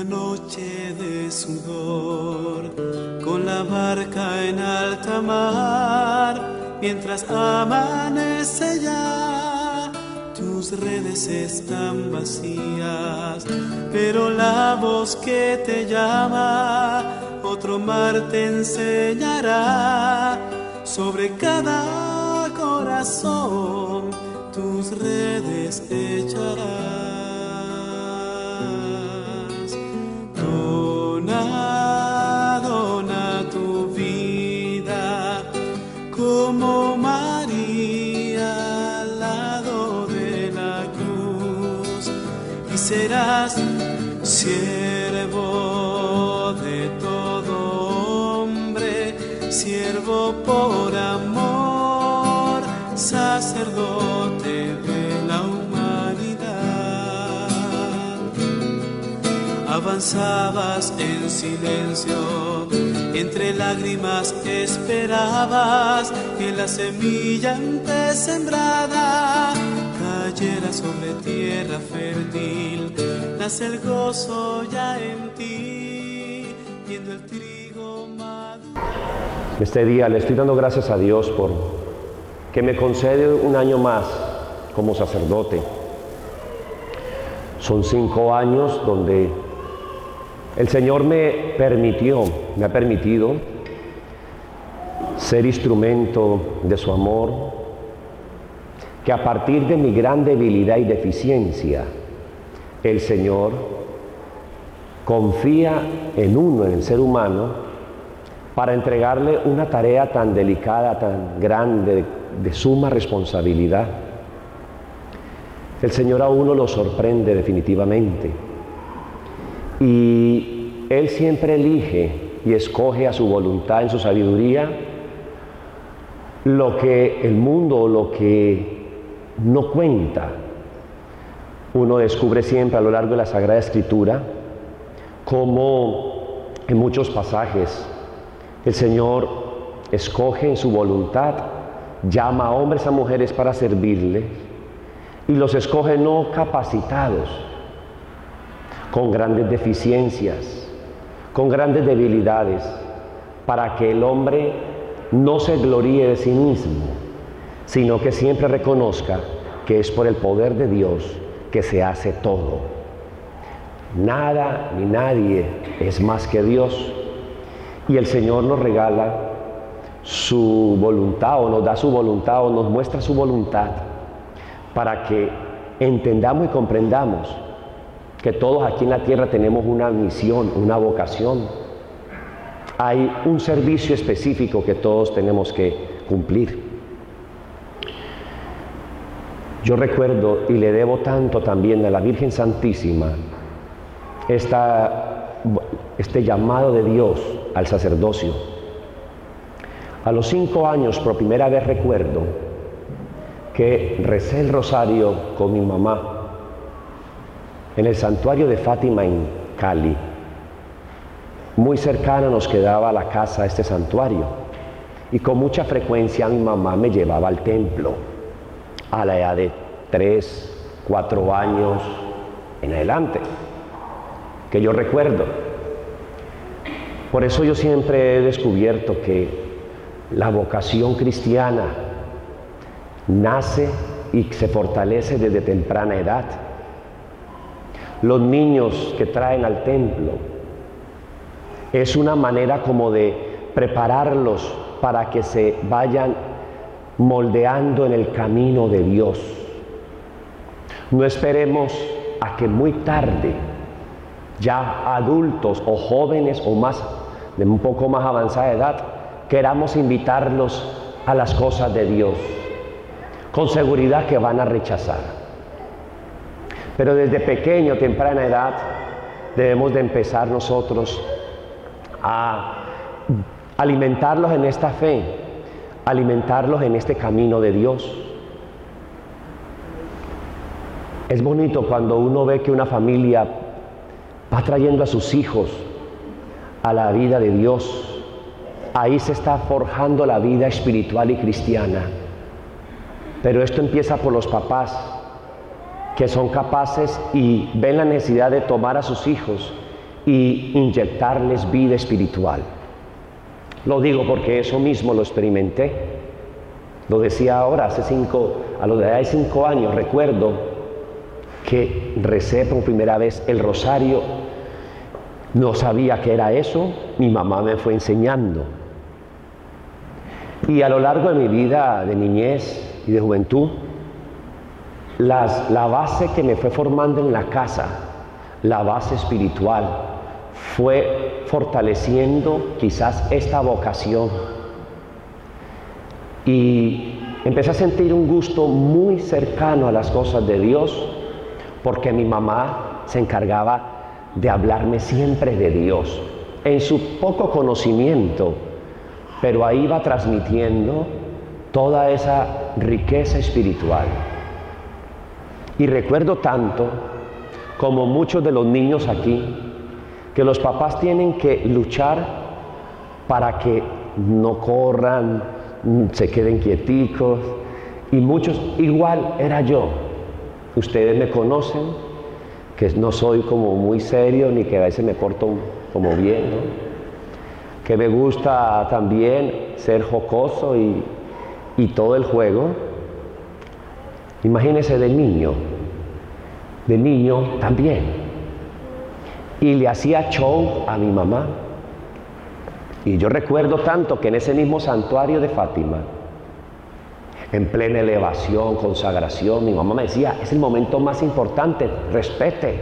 noche de sudor, con la barca en alta mar, mientras amanece ya, tus redes están vacías, pero la voz que te llama, otro mar te enseñará, sobre cada corazón tus redes echarás. Dona tu vida como María al lado de la cruz, y serás siervo de todo hombre, siervo por amor, sacerdote de la humanidad. Avanzabas en silencio, entre lágrimas esperabas que la semilla antes sembrada cayera sobre tierra fértil. Nace el gozo ya en ti, viendo el trigo maduro. Este día le estoy dando gracias a Dios por que me concede un año más como sacerdote. Son 5 años donde el Señor me ha permitido ser instrumento de su amor, que a partir de mi gran debilidad y deficiencia, el Señor confía en uno, en el ser humano, para entregarle una tarea tan delicada, tan grande, de suma responsabilidad. El Señor a uno lo sorprende definitivamente. Y Él siempre elige y escoge a su voluntad, en su sabiduría, lo que el mundo, lo que no cuenta. Uno descubre siempre a lo largo de la Sagrada Escritura cómo en muchos pasajes el Señor escoge en su voluntad, llama a hombres, a mujeres para servirle, y los escoge no capacitados, con grandes deficiencias, con grandes debilidades, para que el hombre no se gloríe de sí mismo, sino que siempre reconozca que es por el poder de Dios que se hace todo. Nada ni nadie es más que Dios, y el Señor nos regala su voluntad, o nos da su voluntad, o nos muestra su voluntad, para que entendamos y comprendamos que todos aquí en la tierra tenemos una misión, una vocación. Hay un servicio específico que todos tenemos que cumplir. Yo recuerdo y le debo tanto también a la Virgen Santísima este llamado de Dios al sacerdocio. A los 5 años, por primera vez recuerdo que recé el rosario con mi mamá en el santuario de Fátima en Cali. Muy cercano nos quedaba la casa a este santuario, y con mucha frecuencia mi mamá me llevaba al templo a la edad de 3, 4 años en adelante, que yo recuerdo. Por eso yo siempre he descubierto que la vocación cristiana nace y se fortalece desde temprana edad. Los niños que traen al templo es una manera como de prepararlos para que se vayan moldeando en el camino de Dios. No esperemos a que muy tarde, ya adultos o jóvenes o más, de un poco más avanzada edad, queramos invitarlos a las cosas de Dios. Con seguridad que van a rechazar. Pero desde pequeño, temprana edad, debemos de empezar nosotros a alimentarlos en esta fe, alimentarlos en este camino de Dios. Es bonito cuando uno ve que una familia va trayendo a sus hijos a la vida de Dios. Ahí se está forjando la vida espiritual y cristiana. Pero esto empieza por los papás, que son capaces y ven la necesidad de tomar a sus hijos y inyectarles vida espiritual. Lo digo porque eso mismo lo experimenté. Lo decía ahora, a la edad de 5 años, recuerdo que recé por primera vez el rosario. No sabía qué era eso, mi mamá me fue enseñando. Y a lo largo de mi vida de niñez y de juventud, la base que me fue formando en la casa, la base espiritual, fue fortaleciendo quizás esta vocación. Y empecé a sentir un gusto muy cercano a las cosas de Dios, porque mi mamá se encargaba de hablarme siempre de Dios, en su poco conocimiento, pero ahí va transmitiendo toda esa riqueza espiritual. Y recuerdo tanto, como muchos de los niños aquí, que los papás tienen que luchar para que no corran, se queden quieticos, y muchos, igual era yo. Ustedes me conocen, que no soy como muy serio, ni que a veces me porto como bien, ¿no? Que me gusta también ser jocoso y todo el juego. Imagínense de niño también. Y le hacía show a mi mamá. Y yo recuerdo tanto que en ese mismo santuario de Fátima, en plena elevación, consagración, mi mamá me decía, es el momento más importante, respete.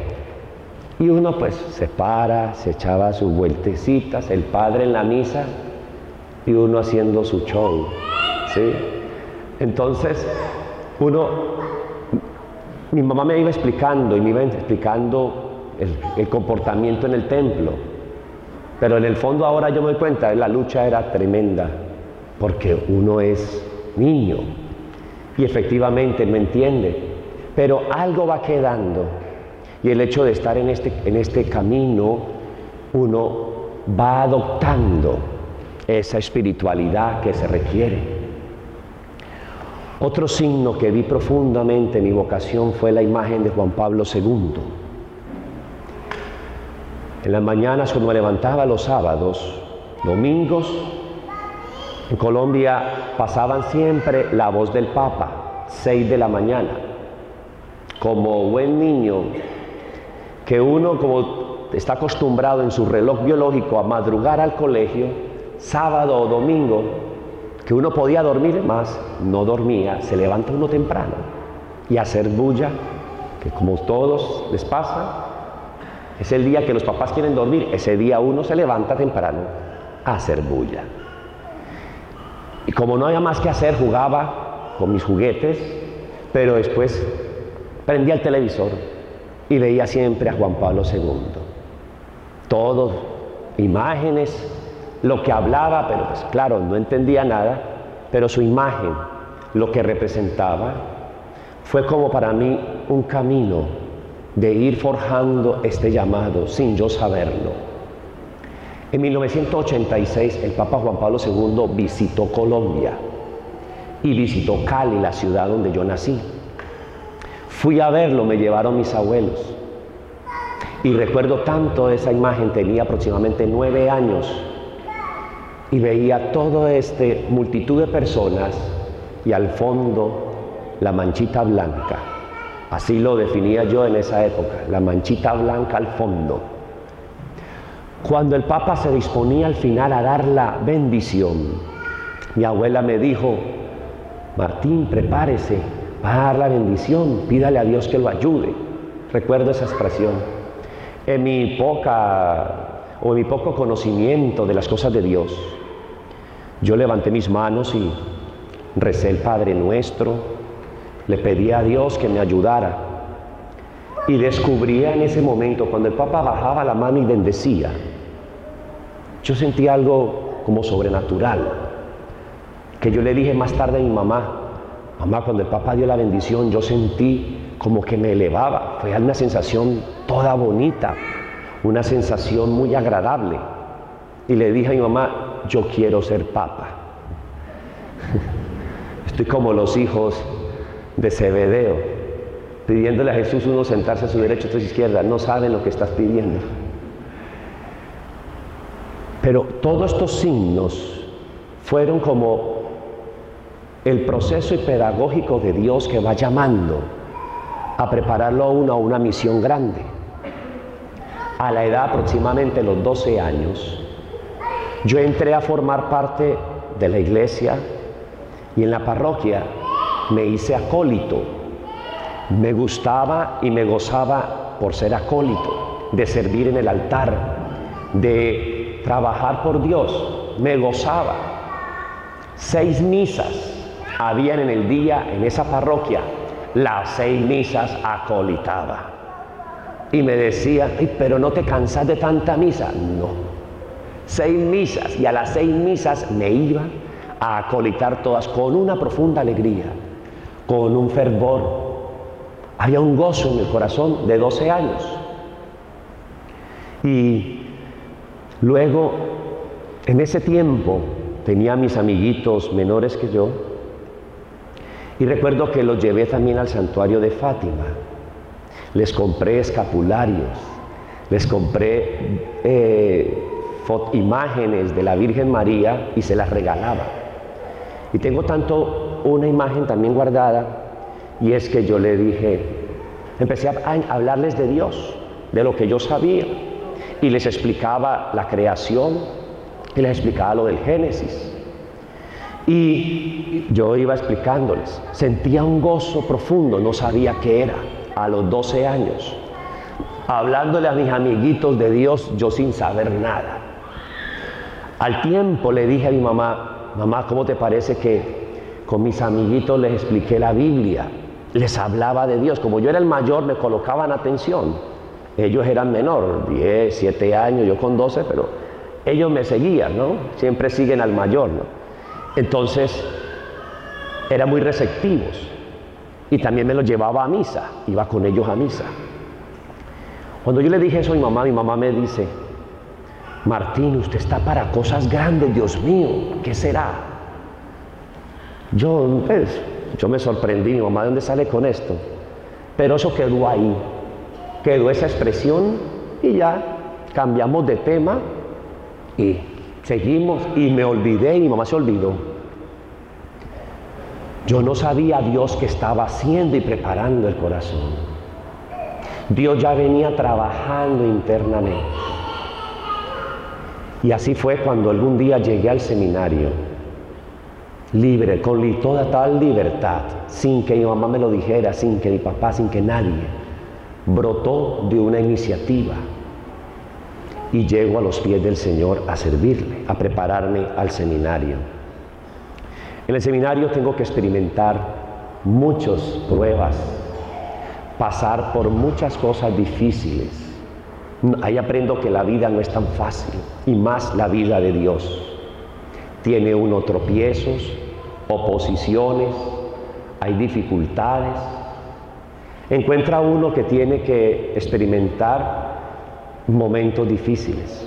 Y uno pues se para, se echaba sus vueltecitas, el padre en la misa y uno haciendo su show, ¿sí? Entonces, mi mamá me iba explicando el comportamiento en el templo, pero en el fondo ahora yo me doy cuenta, la lucha era tremenda, porque uno es niño y efectivamente no entiende, pero algo va quedando, y el hecho de estar en este camino, uno va adoptando esa espiritualidad que se requiere. Otro signo que vi profundamente en mi vocación fue la imagen de Juan Pablo II. En las mañanas, cuando me levantaba los sábados, domingos, en Colombia pasaban siempre La Voz del Papa, 6 de la mañana. Como buen niño, que uno como está acostumbrado en su reloj biológico a madrugar al colegio, sábado o domingo, que uno podía dormir más, no dormía, se levanta uno temprano y a hacer bulla, que como todos les pasa, es el día que los papás quieren dormir, ese día uno se levanta temprano a hacer bulla. Y como no había más que hacer, jugaba con mis juguetes, pero después prendía el televisor y veía siempre a Juan Pablo II. Todo, imágenes, lo que hablaba, pero pues claro, no entendía nada, pero su imagen, lo que representaba, fue como para mí un camino de ir forjando este llamado sin yo saberlo. En 1986 el Papa Juan Pablo II visitó Colombia y visitó Cali, la ciudad donde yo nací. Fui a verlo, me llevaron mis abuelos y recuerdo tanto esa imagen, tenía aproximadamente 9 años y veía toda esta multitud de personas y al fondo la manchita blanca. Así lo definía yo en esa época, la manchita blanca al fondo. Cuando el Papa se disponía al final a dar la bendición, mi abuela me dijo, Martín, prepárese, va a dar la bendición, pídale a Dios que lo ayude. Recuerdo esa expresión. En mi poco conocimiento de las cosas de Dios, yo levanté mis manos y recé el Padre Nuestro, le pedí a Dios que me ayudara y descubría en ese momento, cuando el Papa bajaba la mano y bendecía, yo sentí algo como sobrenatural, que yo le dije más tarde a mi mamá, cuando el Papa dio la bendición, yo sentí como que me elevaba, fue una sensación toda bonita, una sensación muy agradable, y le dije a mi mamá, yo quiero ser Papa. Estoy como los hijos de Zebedeo, pidiéndole a Jesús uno sentarse a su derecha, otro a su izquierda, no saben lo que estás pidiendo. Pero todos estos signos fueron como el proceso pedagógico de Dios que va llamando a prepararlo a uno a una misión grande. A la edad aproximadamente de los 12 años, yo entré a formar parte de la iglesia y en la parroquia me hice acólito. Me gustaba y me gozaba por ser acólito, de servir en el altar, de trabajar por Dios. Me gozaba. 6 misas habían en el día en esa parroquia. Las 6 misas acolitaba. Y me decían, pero ¿no te cansas de tanta misa? No. 6 misas, y a las 6 misas me iba a acolitar todas con una profunda alegría, con un fervor. Había un gozo en el corazón de 12 años. Y luego, en ese tiempo, tenía mis amiguitos menores que yo, y recuerdo que los llevé también al santuario de Fátima. Les compré escapularios, les compré imágenes de la Virgen María y se las regalaba. Y tengo tanto una imagen también guardada, y es que yo le dije, empecé a hablarles de Dios, de lo que yo sabía, y les explicaba la creación, y les explicaba lo del Génesis. Y yo iba explicándoles, sentía un gozo profundo, no sabía qué era, a los 12 años, hablándole a mis amiguitos de Dios, yo sin saber nada. Al tiempo le dije a mi mamá, mamá, ¿cómo te parece que con mis amiguitos les expliqué la Biblia? Les hablaba de Dios. Como yo era el mayor, me colocaban atención. Ellos eran menor, 10, 7 años, yo con 12, pero ellos me seguían, ¿no? Siempre siguen al mayor, ¿no? Entonces, eran muy receptivos. Y también me los llevaba a misa, iba con ellos a misa. Cuando yo le dije eso a mi mamá me dice, Martín, usted está para cosas grandes, Dios mío, ¿qué será? Yo me sorprendí, mi mamá, ¿de dónde sale con esto? Pero eso quedó ahí, quedó esa expresión y ya cambiamos de tema y seguimos, y me olvidé y mi mamá se olvidó. Yo no sabía a Dios que estaba haciendo y preparando el corazón. Dios ya venía trabajando internamente. Y así fue cuando algún día llegué al seminario, libre, con toda tal libertad, sin que mi mamá me lo dijera, sin que mi papá, sin que nadie. Brotó de una iniciativa. Y llego a los pies del Señor a servirle, a prepararme al seminario. En el seminario tengo que experimentar muchas pruebas, pasar por muchas cosas difíciles. Ahí aprendo que la vida no es tan fácil, y más la vida de Dios. Tiene uno tropiezos, oposiciones, hay dificultades. Encuentra uno que tiene que experimentar momentos difíciles.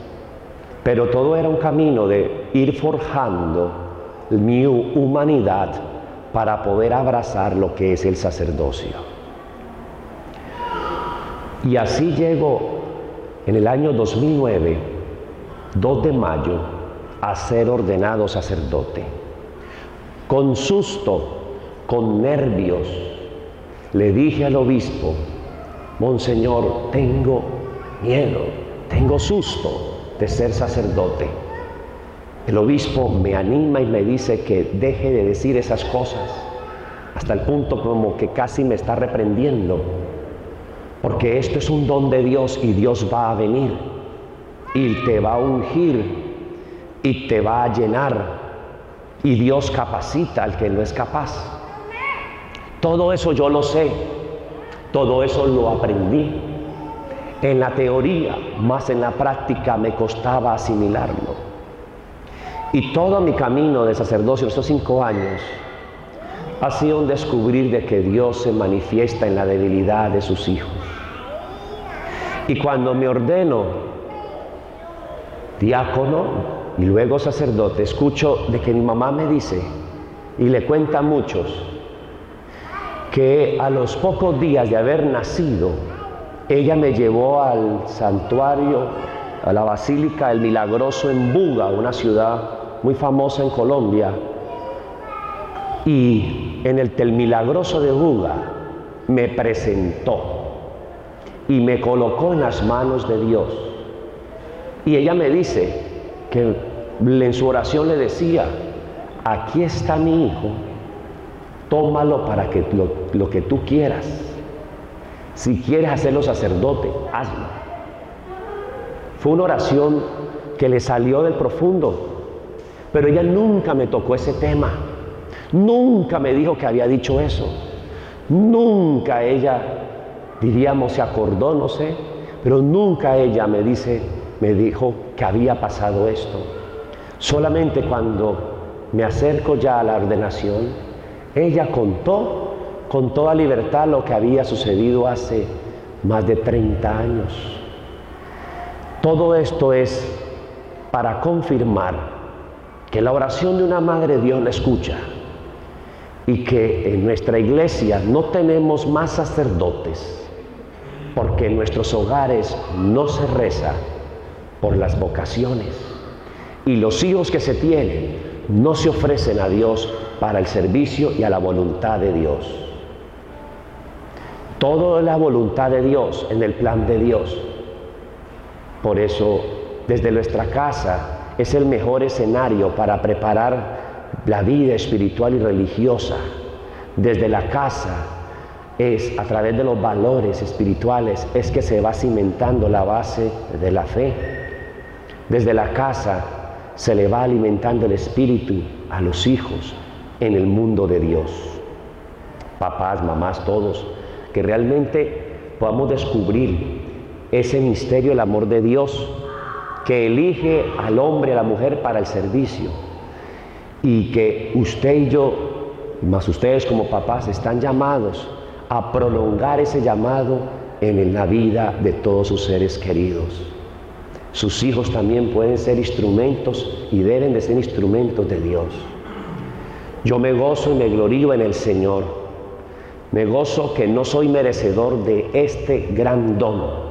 Pero todo era un camino de ir forjando mi humanidad para poder abrazar lo que es el sacerdocio. Y así llego en el año 2009, 2 de mayo, a ser ordenado sacerdote. Con susto, con nervios, le dije al obispo, Monseñor, tengo miedo, tengo susto de ser sacerdote. El obispo me anima y me dice que deje de decir esas cosas, hasta el punto como que casi me está reprendiendo, porque esto es un don de Dios y Dios va a venir y te va a ungir y te va a llenar, y Dios capacita al que no es capaz. Todo eso yo lo sé, todo eso lo aprendí en la teoría, más en la práctica me costaba asimilarlo. Y todo mi camino de sacerdocio, estos 5 años, ha sido un descubrir de que Dios se manifiesta en la debilidad de sus hijos. Y cuando me ordeno diácono y luego sacerdote, escucho de que mi mamá me dice, y le cuenta a muchos, que a los pocos días de haber nacido, ella me llevó al santuario, a la Basílica del Milagroso en Buga, una ciudad muy famosa en Colombia. Y en el Milagroso de Buga me presentó y me colocó en las manos de Dios. Y ella me dice que en su oración le decía: aquí está mi hijo, tómalo para que lo que tú quieras. Si quieres hacerlo sacerdote, hazlo. Fue una oración que le salió del profundo, pero ella nunca me tocó ese tema. Nunca me dijo que había dicho eso. Nunca ella, diríamos, se acordó, no sé, pero nunca ella me dijo que había pasado esto. Solamente cuando me acerco ya a la ordenación, ella contó con toda libertad lo que había sucedido hace más de 30 años. Todo esto es para confirmar que la oración de una madre Dios la escucha, y que en nuestra iglesia no tenemos más sacerdotes, porque en nuestros hogares no se reza por las vocaciones, y los hijos que se tienen no se ofrecen a Dios para el servicio y a la voluntad de Dios. Todo es la voluntad de Dios, en el plan de Dios. Por eso, desde nuestra casa es el mejor escenario para preparar la vida espiritual y religiosa. Desde la casa es, a través de los valores espirituales, es que se va cimentando la base de la fe. Desde la casa se le va alimentando el espíritu a los hijos en el mundo de Dios. Papás, mamás, todos, que realmente podamos descubrir ese misterio del amor de Dios, que elige al hombre y a la mujer para el servicio, y que usted y yo, más ustedes como papás, están llamados a prolongar ese llamado en la vida de todos sus seres queridos. Sus hijos también pueden ser instrumentos y deben de ser instrumentos de Dios. Yo me gozo y me glorío en el Señor. Me gozo que no soy merecedor de este gran don.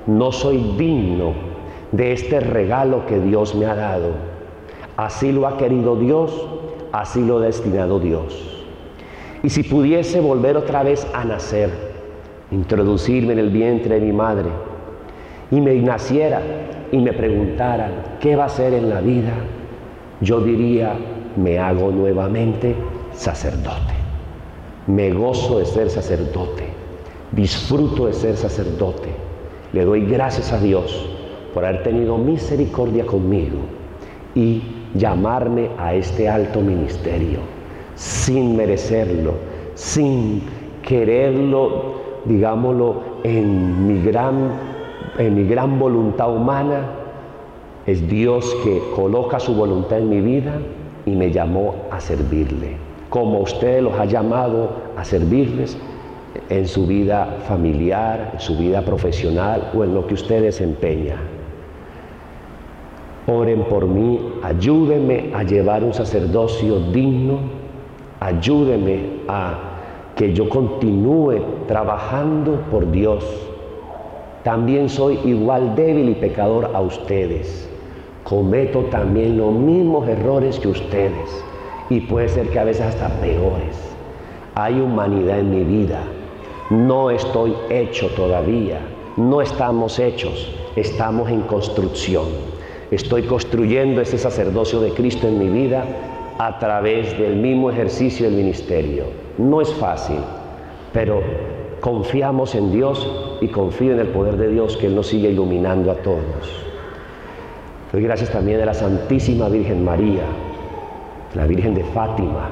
No soy digno de este regalo que Dios me ha dado. Así lo ha querido Dios, así lo ha destinado Dios. Y si pudiese volver otra vez a nacer, introducirme en el vientre de mi madre, y me naciera y me preguntaran qué va a hacer en la vida, yo diría: me hago nuevamente sacerdote. Me gozo de ser sacerdote, disfruto de ser sacerdote. Le doy gracias a Dios por haber tenido misericordia conmigo y llamarme a este alto ministerio, sin merecerlo, sin quererlo, digámoslo, en mi gran voluntad humana. Es Dios que coloca su voluntad en mi vida y me llamó a servirle, como ustedes los ha llamado a servirles en su vida familiar, en su vida profesional o en lo que usted desempeña. Oren por mí, ayúdenme a llevar un sacerdocio digno, ayúdenme a que yo continúe trabajando por Dios. También soy igual débil y pecador a ustedes. Cometo también los mismos errores que ustedes, y puede ser que a veces hasta peores. Hay humanidad en mi vida. No estoy hecho todavía. No estamos hechos. Estamos en construcción. Estoy construyendo ese sacerdocio de Cristo en mi vida a través del mismo ejercicio del ministerio. No es fácil, pero confiamos en Dios y confío en el poder de Dios, que Él nos sigue iluminando a todos. Doy gracias también a la Santísima Virgen María, la Virgen de Fátima.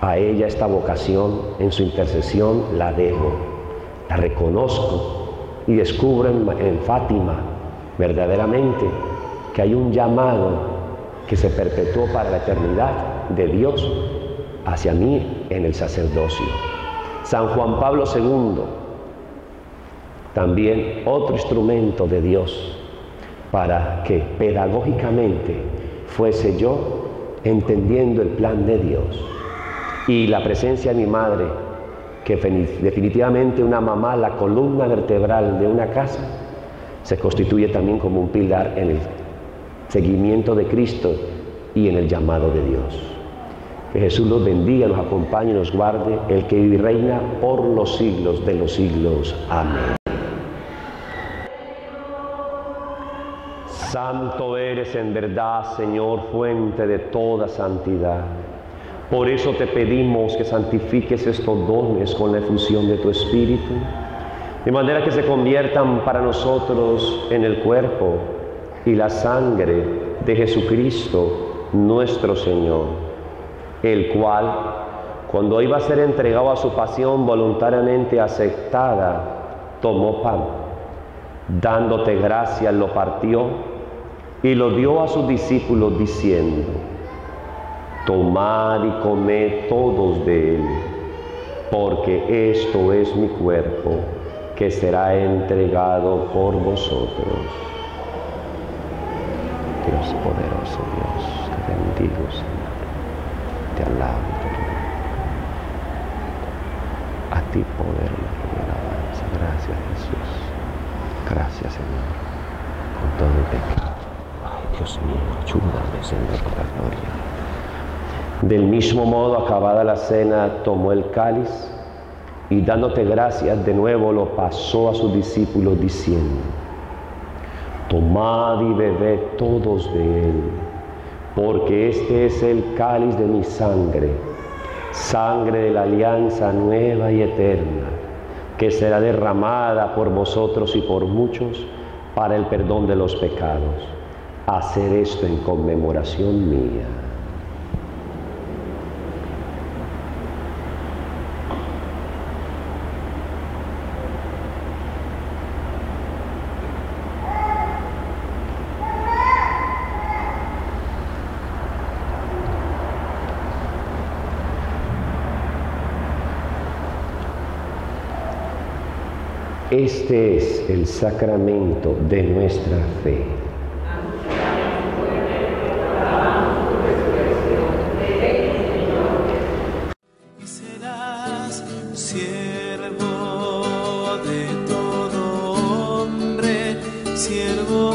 A ella esta vocación, en su intercesión, la debo, la reconozco y descubro en Fátima verdaderamente que hay un llamado que se perpetuó para la eternidad de Dios hacia mí en el sacerdocio. San Juan Pablo II, también otro instrumento de Dios para que pedagógicamente fuese yo entendiendo el plan de Dios. Y la presencia de mi madre, que definitivamente una mamá, la columna vertebral de una casa, se constituye también como un pilar en el seguimiento de Cristo y en el llamado de Dios. Que Jesús los bendiga, los acompañe y nos guarde, el que vive y reina por los siglos de los siglos. Amén. Santo eres en verdad, Señor, fuente de toda santidad. Por eso te pedimos que santifiques estos dones con la efusión de tu Espíritu, de manera que se conviertan para nosotros en el cuerpo y la sangre de Jesucristo, nuestro Señor, el cual, cuando iba a ser entregado a su pasión voluntariamente aceptada, tomó pan, dándote gracias, lo partió y lo dio a sus discípulos diciendo: tomad y comed todos de él, porque esto es mi cuerpo, que será entregado por vosotros. Dios poderoso, Dios, te bendigo, Señor, te alabo, te glorifico. A ti poder, y alabanza. Gracias, Jesús. Gracias, Señor, por todo el pecado. Ay, Dios mío, ayúdame, Señor, por la gloria. Del mismo modo, acabada la cena, tomó el cáliz y dándote gracias de nuevo lo pasó a sus discípulos diciendo: tomad y bebed todos de él, porque este es el cáliz de mi sangre, sangre de la alianza nueva y eterna, que será derramada por vosotros y por muchos para el perdón de los pecados. Haced esto en conmemoración mía. Este es el sacramento de nuestra fe. Y serás siervo de todo hombre, siervo